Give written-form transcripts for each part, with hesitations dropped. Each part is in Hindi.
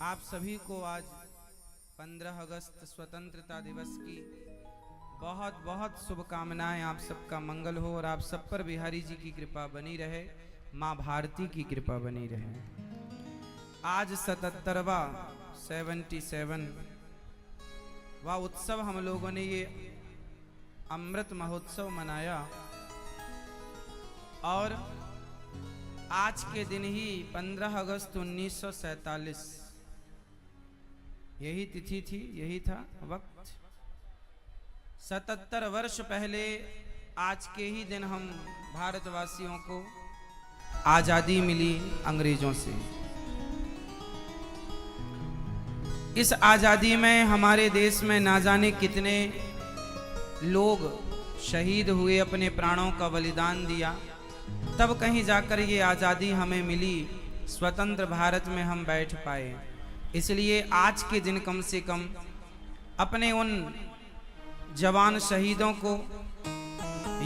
आप सभी को आज 15 अगस्त स्वतंत्रता दिवस की बहुत बहुत शुभकामनाएं। आप सबका मंगल हो और आप सब पर बिहारी जी की कृपा बनी रहे, माँ भारती की कृपा बनी रहे। आज 77वां 77 वह उत्सव हम लोगों ने ये अमृत महोत्सव मनाया और आज के दिन ही 15 अगस्त 1947 यही तिथि थी, यही था वक्त। 77 वर्ष पहले आज के ही दिन हम भारतवासियों को आजादी मिली अंग्रेजों से। इस आजादी में हमारे देश में ना जाने कितने लोग शहीद हुए, अपने प्राणों का बलिदान दिया, तब कहीं जाकर ये आजादी हमें मिली, स्वतंत्र भारत में हम बैठ पाए। इसलिए आज के दिन कम से कम अपने उन जवान शहीदों को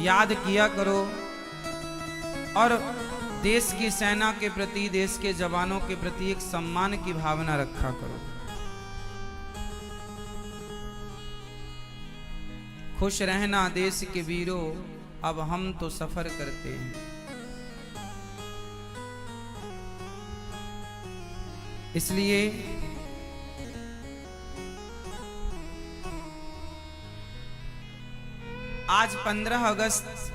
याद किया करो और देश की सेना के प्रति, देश के जवानों के प्रति एक सम्मान की भावना रखा करो। खुश रहना देश के वीरों, अब हम तो सफर करते हैं। इसलिए आज 15 अगस्त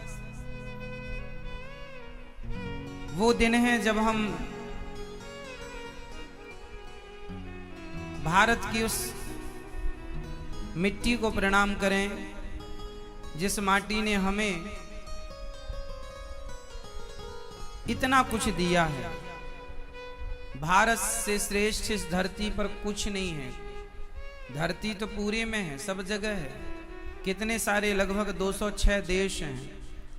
वो दिन है जब हम भारत की उस मिट्टी को प्रणाम करें जिस माटी ने हमें इतना कुछ दिया है। भारत से श्रेष्ठ इस धरती पर कुछ नहीं है। धरती तो पूरे में है, सब जगह है। कितने सारे, लगभग 206 देश हैं,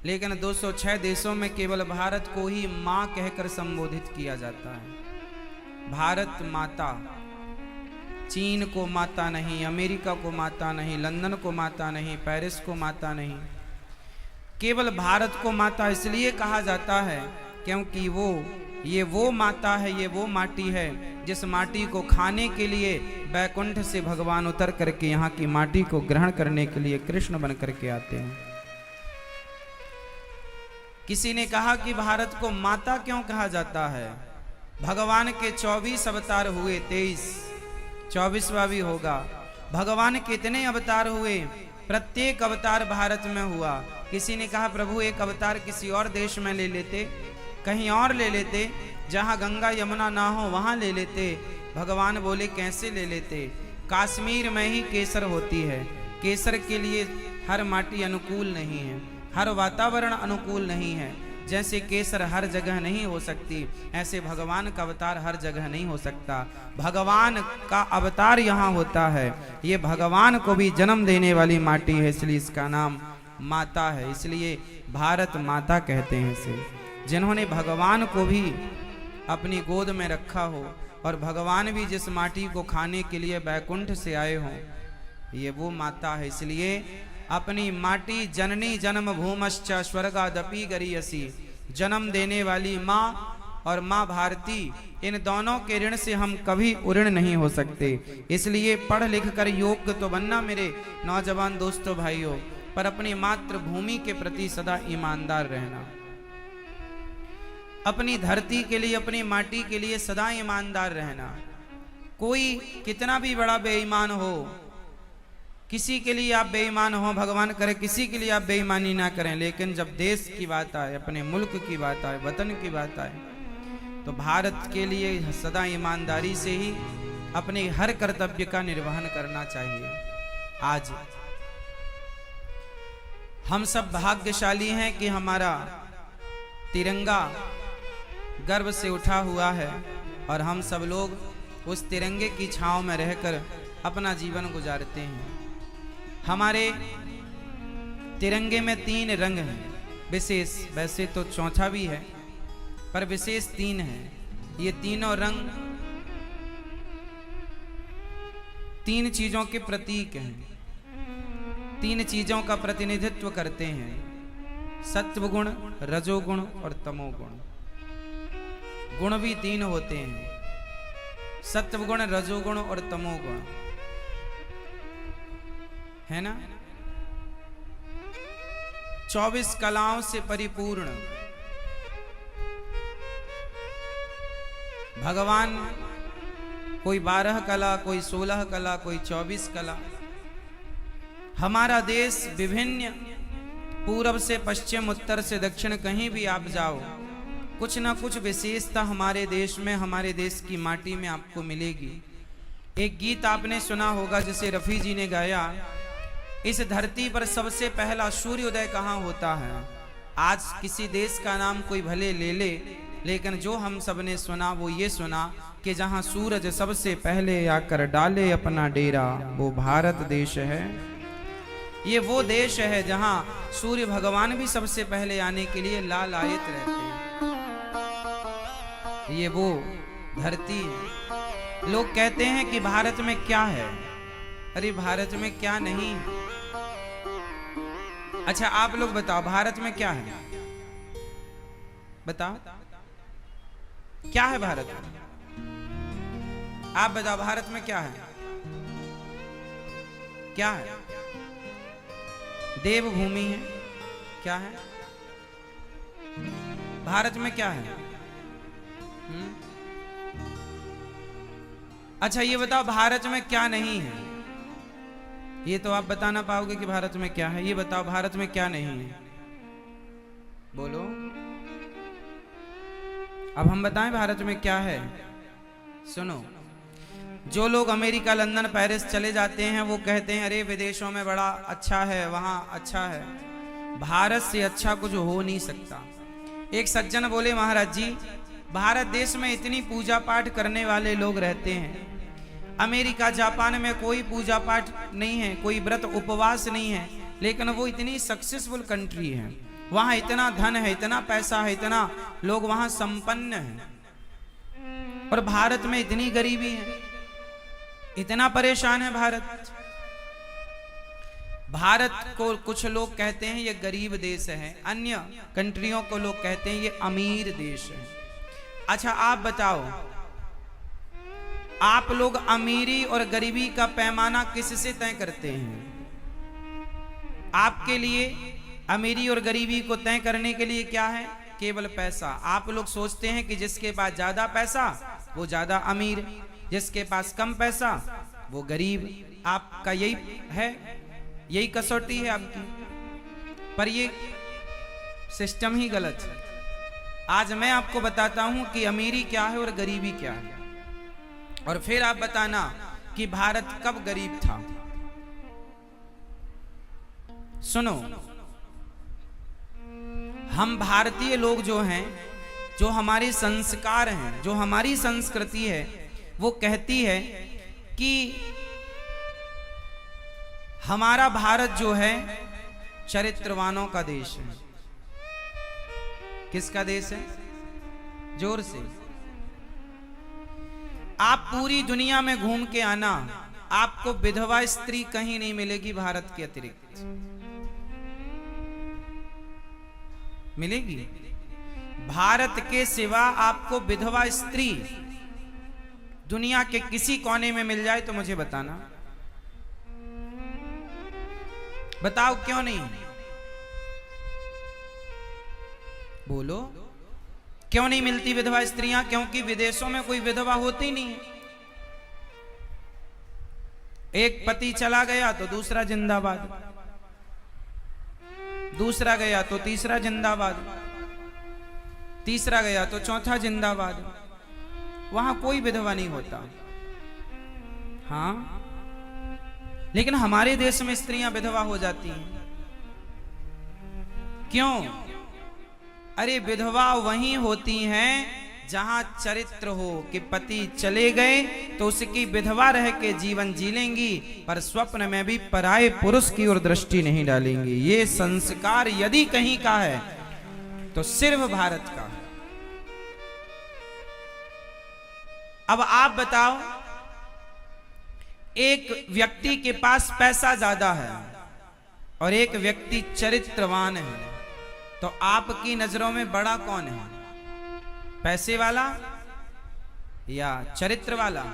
लेकिन 206 देशों में केवल भारत को ही माँ कहकर संबोधित किया जाता है। भारत माता। चीन को माता नहीं, अमेरिका को माता नहीं, लंदन को माता नहीं, पेरिस को माता नहीं, केवल भारत को माता इसलिए कहा जाता है क्योंकि वो माता है, ये वो माटी है जिस माटी को खाने के लिए बैकुंठ से भगवान उतर करके यहाँ की माटी को ग्रहण करने के लिए कृष्ण बन करके आते हैं। किसी ने कहा कि भारत को माता क्यों कहा जाता है? भगवान के 24 अवतार हुए, 24वां भी होगा। भगवान कितने अवतार हुए? प्रत्येक अवतार भारत में हुआ। किसी ने कहा प्रभु एक अवतार किसी और देश में ले लेते, कहीं और ले लेते, जहां गंगा यमुना ना हो वहां ले लेते। भगवान बोले कैसे ले लेते? कश्मीर में ही केसर होती है। केसर के लिए हर माटी अनुकूल नहीं है, हर वातावरण अनुकूल नहीं है। जैसे केसर हर जगह नहीं हो सकती, ऐसे भगवान का अवतार हर जगह नहीं हो सकता। भगवान का अवतार यहाँ होता है। ये भगवान को भी जन्म देने वाली माटी है, इसलिए इसका नाम माता है। इसलिए भारत माता कहते हैं इसे। जिन्होंने भगवान को भी अपनी गोद में रखा हो और भगवान भी जिस माटी को खाने के लिए बैकुंठ से आए हों, ये वो माता है। इसलिए अपनी माटी जननी जन्म भूमश्च स्वर्गादपि गरीयसी, जन्म देने वाली माँ और माँ भारती, इन दोनों के ऋण से हम कभी उऋण नहीं हो सकते। इसलिए पढ़ लिख कर योग्य तो बनना मेरे नौजवान दोस्तों भाइयों, पर अपनी मातृभूमि के प्रति सदा ईमानदार रहना। अपनी धरती के लिए, अपनी माटी के लिए सदा ईमानदार रहना। कोई कितना भी बड़ा बेईमान हो, किसी के लिए आप बेईमान हो, भगवान करे किसी के लिए आप बेईमानी ना करें, लेकिन जब देश की बात आए, अपने मुल्क की बात आए, वतन की बात आए, तो भारत के लिए सदा ईमानदारी से ही अपने हर कर्तव्य का निर्वहन करना चाहिए। आज हम सब भाग्यशाली हैं कि हमारा तिरंगा गर्व से उठा हुआ है और हम सब लोग उस तिरंगे की छांव में रहकर अपना जीवन गुजारते हैं। हमारे तिरंगे में 3 रंग हैं विशेष, वैसे तो चौथा भी है पर विशेष 3 हैं। ये तीनों रंग 3 चीजों के प्रतीक हैं, 3 चीजों का प्रतिनिधित्व करते हैं। सत्वगुण, रजोगुण और तमोगुण। गुण भी 3 होते हैं। सत्वगुण, रजोगुण और तमोगुण, है ना। 24 कलाओं से परिपूर्ण भगवान, कोई 12 कला, कोई 16 कला, कोई 24 कला। हमारा देश विभिन्न, पूर्व से पश्चिम, उत्तर से दक्षिण, कहीं भी आप जाओ, कुछ ना कुछ विशेषता हमारे देश में, हमारे देश की माटी में आपको मिलेगी। एक गीत आपने सुना होगा जिसे रफी जी ने गाया, इस धरती पर सबसे पहला सूर्योदय कहाँ होता है। आज किसी देश का नाम कोई भले ले ले, लेकिन जो हम सब ने सुना वो ये सुना कि जहाँ सूरज सबसे पहले आकर डाले अपना डेरा, वो भारत देश है। ये वो देश है जहाँ सूर्य भगवान भी सबसे पहले आने के लिए लालायित रहते हैं। ये वो धरती है। लोग कहते हैं कि भारत में क्या है, अरे भारत में क्या नहीं। अच्छा आप लोग बताओ भारत में क्या है, बताओ क्या है भारत में? आप बताओ भारत में क्या है? क्या है? देवभूमि है, क्या है भारत में? क्या है? अच्छा ये बताओ भारत में क्या नहीं है? ये तो आप बता ना पाओगे कि भारत में क्या है। ये बताओ भारत में क्या नहीं है, बोलो। अब हम बताएं भारत में क्या है। सुनो, जो लोग अमेरिका, लंदन, पेरिस चले जाते हैं वो कहते हैं अरे विदेशों में बड़ा अच्छा है, वहां अच्छा है। भारत से अच्छा कुछ हो नहीं सकता। एक सज्जन बोले महाराज जी, भारत देश में इतनी पूजा पाठ करने वाले लोग रहते हैं, अमेरिका, जापान में कोई पूजा पाठ नहीं है, कोई व्रत उपवास नहीं है, लेकिन वो इतनी सक्सेसफुल कंट्री है, वहां इतना धन है, इतना पैसा है, इतना लोग वहां संपन्न हैं, और भारत में इतनी गरीबी है, इतना परेशान है भारत। भारत को कुछ लोग कहते हैं ये गरीब देश है, अन्य कंट्रियों को लोग कहते हैं ये अमीर देश है। अच्छा आप बताओ, आप लोग अमीरी और गरीबी का पैमाना किससे तय करते हैं? आपके लिए अमीरी और गरीबी को तय करने के लिए क्या है? केवल पैसा। आप लोग सोचते हैं कि जिसके पास ज्यादा पैसा वो ज्यादा अमीर, जिसके पास कम पैसा वो गरीब। आपका यही है, यही कसौटी है आपकी, पर ये सिस्टम ही गलत है। आज मैं आपको बताता हूं कि अमीरी क्या है और गरीबी क्या है, और फिर आप बताना कि भारत कब गरीब था। सुनो, हम भारतीय लोग जो हैं, जो हमारे संस्कार हैं, जो हमारी संस्कृति है, वो कहती है कि हमारा भारत जो है चरित्रवानों का देश है। किसका देश है? जोर से। आप पूरी दुनिया में घूम के आना, आपको विधवा स्त्री कहीं नहीं मिलेगी भारत के अतिरिक्त। मिलेगी? भारत के सिवा आपको विधवा स्त्री दुनिया के किसी कोने में मिल जाए तो मुझे बताना। बताओ क्यों नहीं? बोलो, क्यों नहीं मिलती विधवा स्त्रियां? क्योंकि विदेशों में कोई विधवा होती नहीं। एक पति चला गया तो दूसरा जिंदाबाद, दूसरा गया तो तीसरा जिंदाबाद, तीसरा गया तो चौथा जिंदाबाद। वहां कोई विधवा नहीं होता। हाँ, लेकिन हमारे देश में स्त्रियां विधवा हो जाती हैं। क्यों? अरे विधवा वहीं होती हैं जहां चरित्र हो कि पति चले गए तो उसकी विधवा रह के जीवन जी लेंगी, पर स्वप्न में भी पराये पुरुष की ओर दृष्टि नहीं डालेंगी। ये संस्कार यदि कहीं का है तो सिर्फ भारत का। अब आप बताओ, एक व्यक्ति के पास पैसा ज्यादा है और एक व्यक्ति चरित्रवान है, तो आपकी नजरों में बड़ा कौन है? पैसे वाला या चरित्र वाला?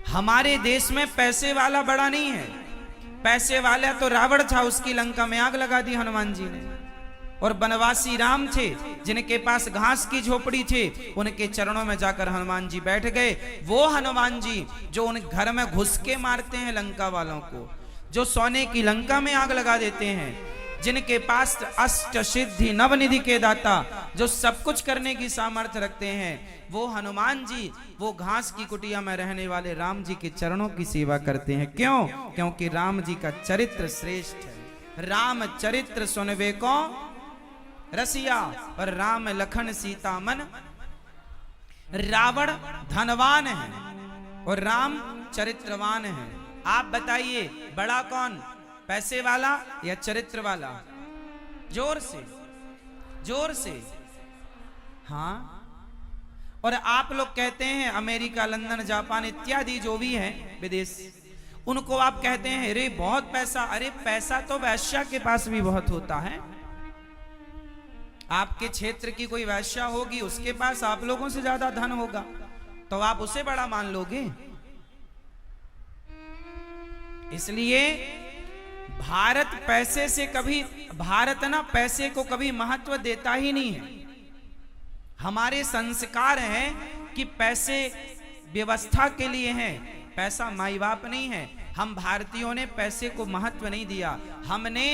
हमारे देश में पैसे वाला बड़ा नहीं है। पैसे वाला तो रावण था, उसकी लंका में आग लगा दी हनुमान जी ने। और बनवासी राम थे, जिनके पास घास की झोपड़ी थी, उनके चरणों में जाकर हनुमान जी बैठ गए। वो हनुमान जी जो उन घर में घुस के मारते हैं लंका वालों को, जो सोने की लंका में आग लगा देते हैं, जिनके पास अष्ट सिद्धि नवनिधि के दाता, जो सब कुछ करने की सामर्थ्य रखते हैं, वो हनुमान जी वो घास की कुटिया में रहने वाले राम जी के चरणों की सेवा करते हैं। क्यों? क्योंकि राम जी का चरित्र श्रेष्ठ है। राम चरित्र सुनवे को रसिया, पर राम लखन सीता मन। रावण धनवान है और राम चरित्रवान है। आप बताइए बड़ा कौन, पैसे वाला या चरित्र वाला? जोर से, जोर से। हाँ, और आप लोग कहते हैं अमेरिका, लंदन, जापान इत्यादि जो भी हैं विदेश, उनको आप कहते हैं अरे बहुत पैसा। अरे पैसा तो वैश्या के पास भी बहुत होता है। आपके क्षेत्र की कोई वैश्या होगी, उसके पास आप लोगों से ज्यादा धन होगा, तो आप उसे बड़ा मान लोगे? इसलिए भारत पैसे से कभी, भारत ना पैसे को कभी महत्व देता ही नहीं है। हमारे संस्कार हैं कि पैसे व्यवस्था के लिए हैं, पैसा माई बाप नहीं है। हम भारतीयों ने पैसे को महत्व नहीं दिया, हमने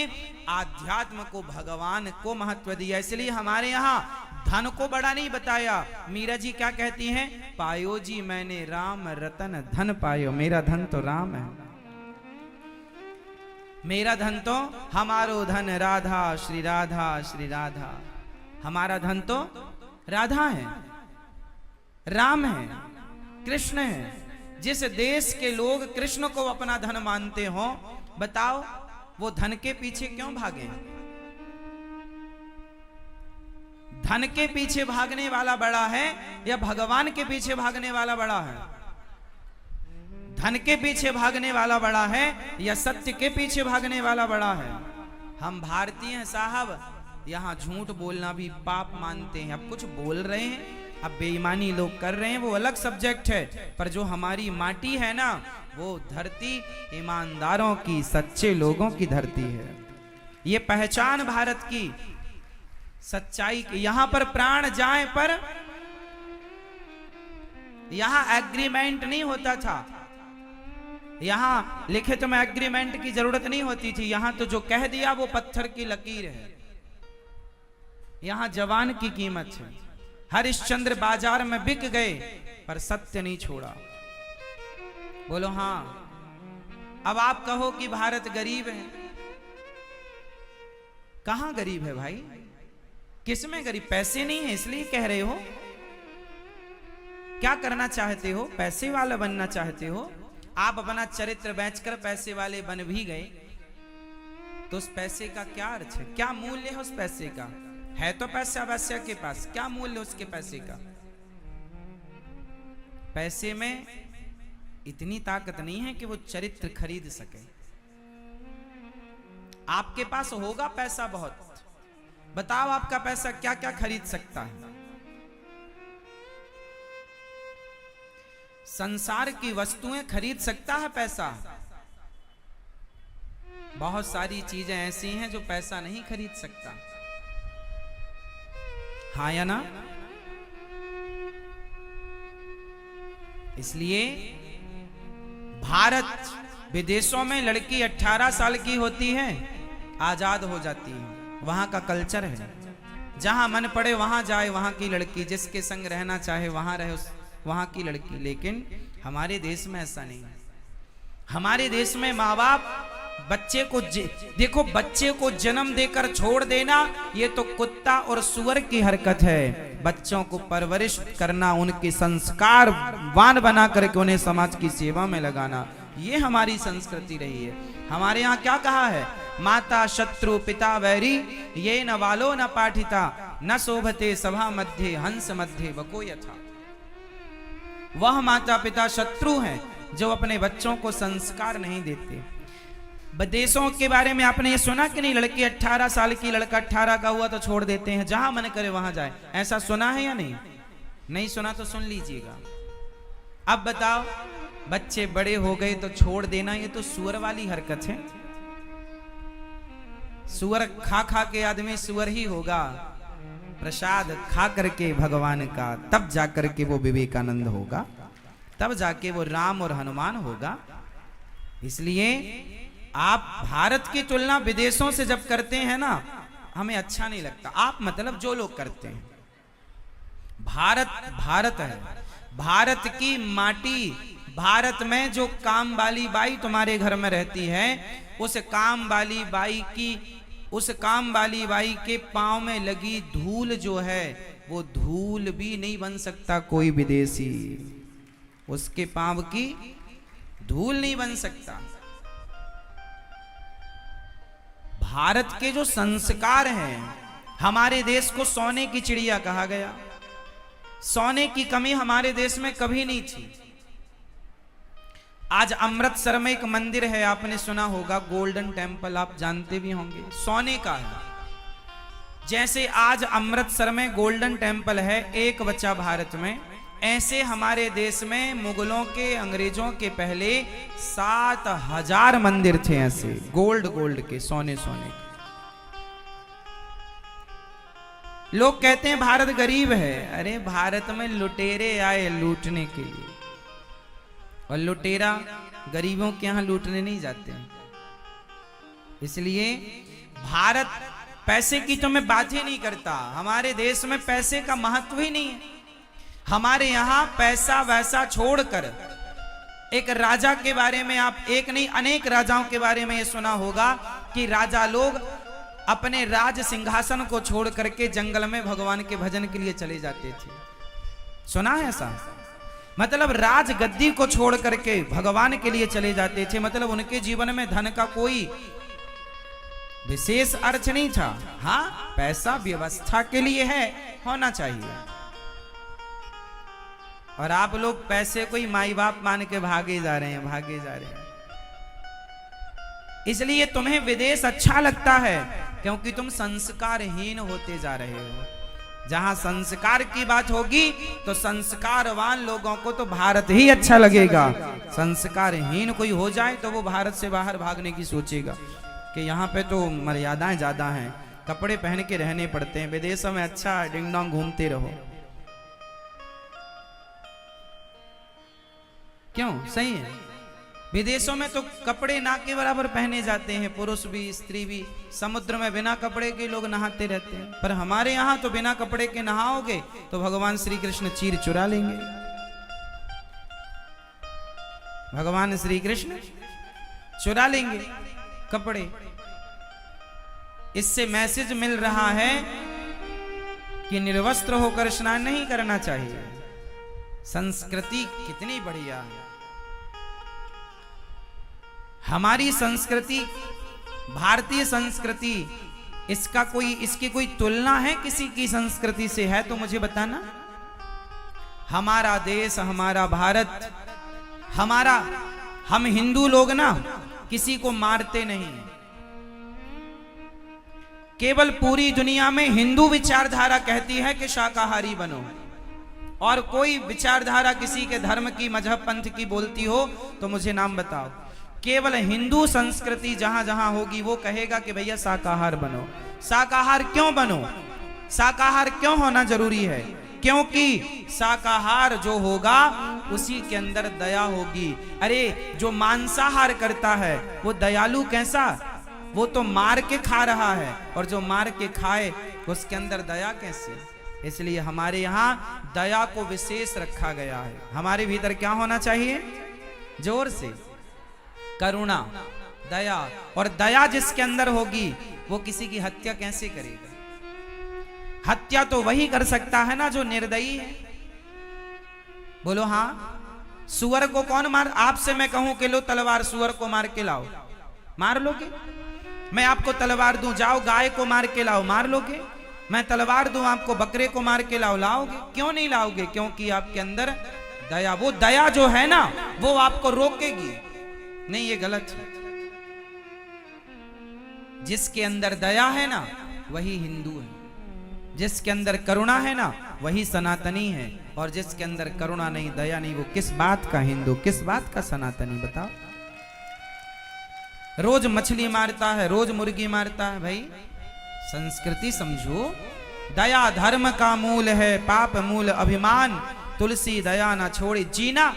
आध्यात्म को, भगवान को महत्व दिया। इसलिए हमारे यहाँ धन को बड़ा नहीं बताया। मीरा जी क्या कहती हैं? पायो जी मैंने राम रतन धन पायो। मेरा धन तो राम है, मेरा धन तो, हमारो धन राधा श्री राधा श्री राधा। हमारा धन तो राधा है, राम है, कृष्ण है। जिस देश के लोग कृष्ण को अपना धन मानते हो, बताओ वो धन के पीछे क्यों भागे? धन के पीछे भागने वाला बड़ा है या भगवान के पीछे भागने वाला बड़ा है? धन के पीछे भागने वाला बड़ा है या सत्य के पीछे भागने वाला बड़ा है? हम भारतीय हैं साहब, यहाँ झूठ बोलना भी पाप मानते हैं। अब कुछ बोल रहे हैं, अब बेईमानी लोग कर रहे हैं, वो अलग सब्जेक्ट है, पर जो हमारी माटी है ना, वो धरती ईमानदारों की, सच्चे लोगों की धरती है। ये पहचान भारत की सच्चाई की। यहां पर प्राण जाए पर यहां एग्रीमेंट नहीं होता था, यहां लिखित में एग्रीमेंट की जरूरत नहीं होती थी। यहां तो जो कह दिया वो पत्थर की लकीर है। यहां जवान की कीमत है। हरिश्चंद्र बाजार में बिक गए पर सत्य नहीं छोड़ा। बोलो हाँ। अब आप कहो कि भारत गरीब है, कहां गरीब है भाई? किसमें गरीब? पैसे नहीं है इसलिए कह रहे हो? क्या करना चाहते हो? पैसे वाला बनना चाहते हो? आप अपना चरित्र बेचकर पैसे वाले बन भी गए तो उस पैसे का क्या अर्थ है? क्या मूल्य है उस पैसे का? है तो पैसा वैश्य के पास, क्या मूल्य उसके पैसे का? पैसे में इतनी ताकत नहीं है कि वो चरित्र खरीद सके। आपके पास होगा पैसा बहुत, बताओ आपका पैसा क्या क्या खरीद सकता है? संसार की वस्तुएं खरीद सकता है पैसा? बहुत सारी चीजें ऐसी हैं जो पैसा नहीं खरीद सकता। हाँ या ना? इसलिए भारत विदेशों में लड़की 18 साल की होती है, आजाद हो जाती है। वहां का कल्चर है, जहां मन पड़े वहां जाए, वहां की लड़की जिसके संग रहना चाहे वहां रहे, उस वहां की लड़की। लेकिन हमारे देश में ऐसा नहीं है। हमारे देश में माँ बाप बच्चे को देखो, बच्चे को जन्म देकर छोड़ देना ये तो कुत्ता और सुअर की हरकत है। बच्चों को परवरिश करना, उनके संस्कारवान बना करके उन्हें समाज की सेवा में लगाना, ये हमारी संस्कृति रही है। हमारे यहाँ क्या कहा है? माता शत्रु पिता वैरी, ये न वालो न पाठिता, न शोभते सभा मध्य हंस मध्य वको यथा। वह माता पिता शत्रु हैं जो अपने बच्चों को संस्कार नहीं देते। विदेशों के बारे में आपने ये सुना कि नहीं? लड़की 18 साल की, लड़का 18 का हुआ तो छोड़ देते हैं, जहां मन करे वहां जाए। ऐसा सुना है या नहीं? नहीं सुना तो सुन लीजिएगा। अब बताओ, बच्चे बड़े हो गए तो छोड़ देना, ये तो सुअर वाली हरकत है। सुअर खा खा के आदमी सुअर ही होगा। प्रसाद खा करके भगवान का, तब जाकर के वो विवेकानंद होगा, तब जाके वो राम और हनुमान होगा। इसलिए आप भारत की तुलना विदेशों से जब करते हैं ना, हमें अच्छा नहीं लगता। आप मतलब जो लोग करते हैं, भारत भारत है, भारत की माटी, भारत में जो काम वाली बाई तुम्हारे घर में रहती है, उस काम वाली बाई के पांव में लगी धूल जो है, वो धूल भी नहीं बन सकता कोई विदेशी। उसके पांव की धूल नहीं बन सकता। भारत के जो संस्कार हैं, हमारे देश को सोने की चिड़िया कहा गया। सोने की कमी हमारे देश में कभी नहीं थी। आज अमृतसर में एक मंदिर है, आपने सुना होगा, गोल्डन टेम्पल, आप जानते भी होंगे, सोने का है। जैसे आज अमृतसर में गोल्डन टेम्पल है, एक बच्चा भारत में, ऐसे हमारे देश में मुगलों के, अंग्रेजों के पहले 7000 मंदिर थे ऐसे गोल्ड के, सोने के। लोग कहते हैं भारत गरीब है। अरे भारत में लुटेरे आए लूटने के लिए, और लुटेरा गरीबों के यहां लूटने नहीं जाते हैं। इसलिए भारत पैसे की तो मैं बात ही नहीं करता, हमारे देश में पैसे का महत्व ही नहीं है। हमारे यहां पैसा वैसा छोड़कर, एक राजा के बारे में आप, एक नहीं अनेक राजाओं के बारे में ये सुना होगा कि राजा लोग अपने राज सिंहासन को छोड़ करके जंगल में भगवान के भजन के लिए चले जाते थे। सुना है ऐसा? मतलब राज गद्दी को छोड़ करके भगवान के लिए चले जाते थे। मतलब उनके जीवन में धन का कोई विशेष अर्थ नहीं था। हाँ, पैसा व्यवस्था के लिए है, होना चाहिए। और आप लोग पैसे को ही माई बाप मान के भागे जा रहे हैं। इसलिए तुम्हें विदेश अच्छा लगता है क्योंकि तुम संस्कारहीन होते जा रहे हो। जहां संस्कार की बात होगी तो संस्कारवान लोगों को तो भारत ही अच्छा लगेगा। संस्कारहीन कोई हो जाए तो वो भारत से बाहर भागने की सोचेगा कि यहाँ पे तो मर्यादाएं ज्यादा हैं, कपड़े पहन के रहने पड़ते हैं, विदेशों में अच्छा डिंग डोंग घूमते रहो। क्यों? सही है, विदेशों में तो कपड़े ना के बराबर पहने जाते हैं, पुरुष भी स्त्री भी। समुद्र में बिना कपड़े के लोग नहाते रहते हैं, पर हमारे यहाँ तो बिना कपड़े के नहाओगे तो भगवान श्री कृष्ण चीर चुरा लेंगे। भगवान श्री कृष्ण चुरा लेंगे कपड़े। इससे मैसेज मिल रहा है कि निर्वस्त्र होकर स्नान नहीं करना चाहिए। संस्कृति कितनी बढ़िया है हमारी संस्कृति, भारतीय संस्कृति। इसकी कोई तुलना है किसी की संस्कृति से? है तो मुझे बताना। हमारा देश, हमारा भारत, हम हिंदू लोग ना किसी को मारते नहीं। केवल पूरी दुनिया में हिंदू विचारधारा कहती है कि शाकाहारी बनो, और कोई विचारधारा किसी के धर्म की, मजहब, पंथ की बोलती हो तो मुझे नाम बताओ। केवल हिंदू संस्कृति जहां जहां होगी वो कहेगा कि भैया शाकाहार बनो। शाकाहार क्यों बनो? शाकाहार क्यों होना जरूरी है? क्योंकि शाकाहार जो होगा उसी के अंदर दया होगी। अरे जो मांसाहार करता है वो दयालु कैसा? वो तो मार के खा रहा है, और जो मार के खाए उसके अंदर दया कैसे? इसलिए हमारे यहाँ दया को विशेष रखा गया है। हमारे भीतर क्या होना चाहिए? जोर से करुणा, दया। और दया जिसके अंदर होगी वो किसी की हत्या कैसे करेगा? हत्या तो वही कर सकता है ना जो निर्दयी है। बोलो हाँ। सुअर को कौन मार? आपसे मैं कहूं कि लो तलवार, सुअर को मार के लाओ, मार लोगे? मैं आपको तलवार दूं, जाओ गाय को मार के लाओ, मार लोगे? मैं तलवार दूं आपको, बकरे को मार के लाओ, लाओगे? क्यों नहीं लाओगे? क्योंकि आपके अंदर दया, वो दया जो है ना वो आपको रोकेगी नहीं। ये गलत है। जिसके अंदर दया है ना वही हिंदू है, जिसके अंदर करुणा है ना वही सनातनी है, और जिसके अंदर करुणा नहीं, दया नहीं, वो किस बात का हिंदू, किस बात का सनातनी बताओ। रोज मछली मारता है, रोज मुर्गी मारता है। भाई संस्कृति समझो। दया धर्म का मूल है, पाप मूल अभिमान, तुलसी दया ना छोड़े। जीना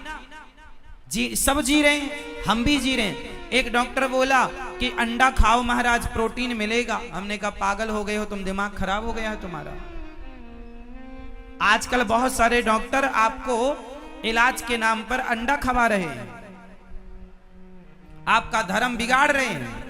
सब जी रहे हैं, हम भी जी रहे हैं। एक डॉक्टर बोला कि अंडा खाओ महाराज, प्रोटीन मिलेगा। हमने कहा पागल हो गए हो तुम, दिमाग खराब हो गया है तुम्हारा। आजकल बहुत सारे डॉक्टर आपको इलाज के नाम पर अंडा खवा रहे हैं, आपका धर्म बिगाड़ रहे हैं।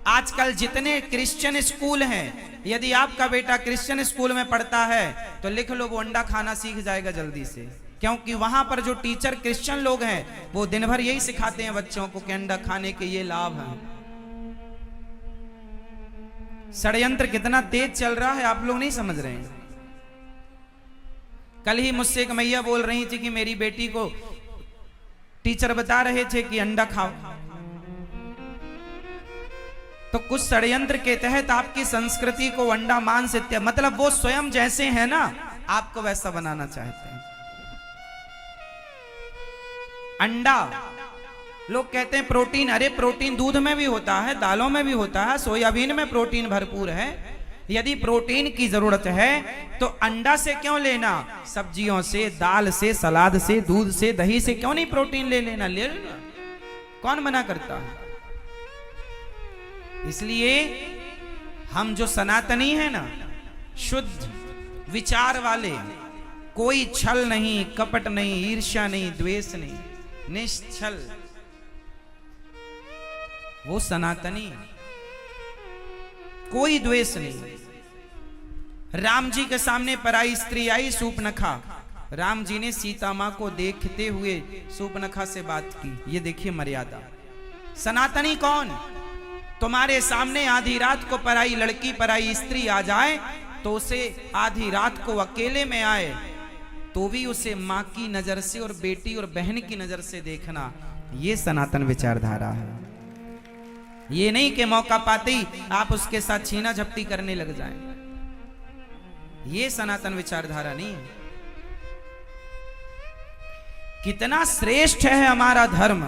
आजकल जितने क्रिश्चियन स्कूल हैं, यदि आपका बेटा क्रिश्चियन स्कूल में पढ़ता है तो लिख लो वो अंडा खाना सीख जाएगा जल्दी से, क्योंकि वहां पर जो टीचर क्रिश्चियन लोग हैं वो दिन भर यही सिखाते हैं बच्चों को कि अंडा खाने के ये लाभ हैं। षड्यंत्र कितना तेज चल रहा है, आप लोग नहीं समझ रहे हैं। कल ही मुझसे एक मैया बोल रही थी कि मेरी बेटी को टीचर बता रहे थे कि अंडा खाओ। तो कुछ षड्यंत्र के तहत आपकी संस्कृति को अंडा मांस इत्यादि, मतलब वो स्वयं जैसे हैं ना, आपको वैसा बनाना चाहते हैं। अंडा, लोग कहते हैं प्रोटीन, अरे प्रोटीन दूध में भी होता है, दालों में भी होता है, सोयाबीन में प्रोटीन भरपूर है। यदि प्रोटीन की जरूरत है तो अंडा से क्यों लेना, सब्जियों से, दाल से, सलाद से, दूध से, दही से क्यों नहीं प्रोटीन ले लेना, ले लेना। कौन मना करता है? इसलिए हम जो सनातनी है ना, शुद्ध विचार वाले, कोई छल नहीं, कपट नहीं, ईर्ष्या नहीं, द्वेष नहीं, निश्चल, वो सनातनी, कोई द्वेष नहीं। राम जी के सामने पराई स्त्री आई, सूपनखा, राम जी ने सीता मां को देखते हुए सूपनखा से बात की। ये देखिए मर्यादा। सनातनी कौन? तुम्हारे सामने आधी रात को पराई लड़की, पराई स्त्री आ जाए तो उसे आधी रात को अकेले में आए तो भी उसे मां की नजर से और बेटी और बहन की नजर से देखना, ये सनातन विचारधारा है। ये नहीं कि मौका पाते ही आप उसके साथ छीना झपटी करने लग जाएं। ये सनातन विचारधारा नहीं है। कितना श्रेष्ठ है हमारा धर्म।